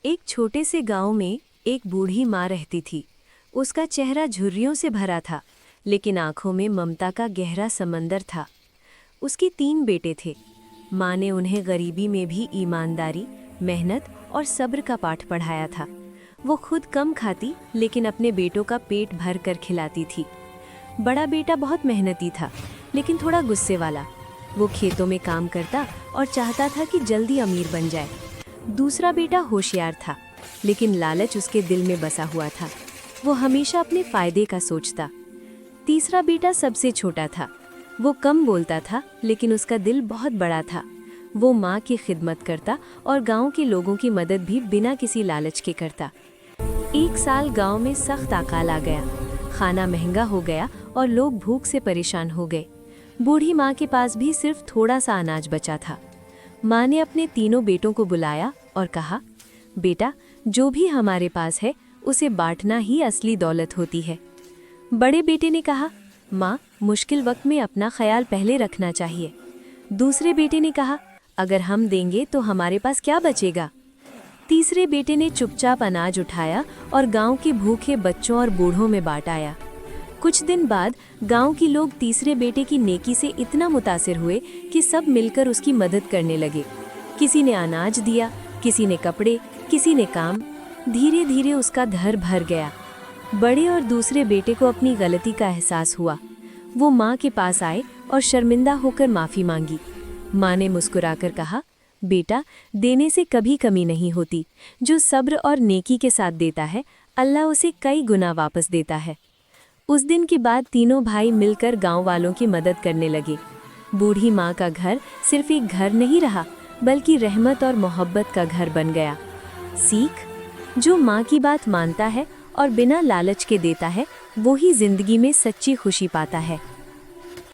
एक छोटे से गांव में एक बूढ़ी माँ रहती थी। उसका चेहरा झुर्रियों से भरा था, लेकिन आंखों में ममता का गहरा समंदर था। उसके 3 बेटे थे। माँ ने उन्हें गरीबी में भी ईमानदारी, मेहनत और सब्र का पाठ पढ़ाया था। वो खुद कम खाती, लेकिन अपने बेटों का पेट भर कर खिलाती थी। बड़ा बेटा बहुत मेहनती था, लेकिन थोड़ा गुस्से वाला। वो खेतों में काम करता और चाहता था कि जल्दी अमीर बन जाए। दूसरा बेटा होशियार था, लेकिन लालच उसके दिल में बसा हुआ था। वो हमेशा अपने फायदे का सोचता। तीसरा बेटा सबसे छोटा था। वो कम बोलता था, लेकिन उसका दिल बहुत बड़ा था। वो माँ की खिदमत करता और गांव के लोगों की मदद भी बिना किसी लालच के करता। एक साल गांव में सख्त अकाल आ गया। खाना महंगा हो गया और लोग भूख से परेशान हो गए। बूढ़ी माँ के पास भी सिर्फ थोड़ा सा अनाज बचा था। माँ ने अपने तीनों बेटों को बुलाया और कहा, बेटा, जो भी हमारे पास है उसे बांटना ही असली दौलत होती है। बड़े बेटे ने कहा, माँ, मुश्किल वक्त में अपना ख्याल पहले रखना चाहिए। दूसरे बेटे ने कहा, अगर हम देंगे तो हमारे पास क्या बचेगा। तीसरे बेटे ने चुपचाप अनाज उठाया और गांव के भूखे बच्चों और बूढ़ों में बांट आया। कुछ दिन बाद गांव के लोग तीसरे बेटे की नेकी से इतना मुतासिर हुए कि सब मिलकर उसकी मदद करने लगे। किसी ने अनाज दिया, किसी ने कपड़े, किसी ने काम। धीरे धीरे उसका घर भर गया। बड़े और दूसरे बेटे को अपनी गलती का एहसास हुआ। वो माँ के पास आए और शर्मिंदा होकर माफ़ी मांगी। माँ ने मुस्कुराकर कहा, बेटा, देने से कभी कमी नहीं होती। जो सब्र और नेकी के साथ देता है, अल्लाह उसे कई गुना वापस देता है। उस दिन के बाद तीनों भाई मिलकर गांव वालों की मदद करने लगे। बूढ़ी माँ का घर सिर्फ एक घर नहीं रहा, बल्कि रहमत और मोहब्बत का घर बन गया। सीख: जो माँ की बात मानता है और बिना लालच के देता है, वो ही जिंदगी में सच्ची खुशी पाता है।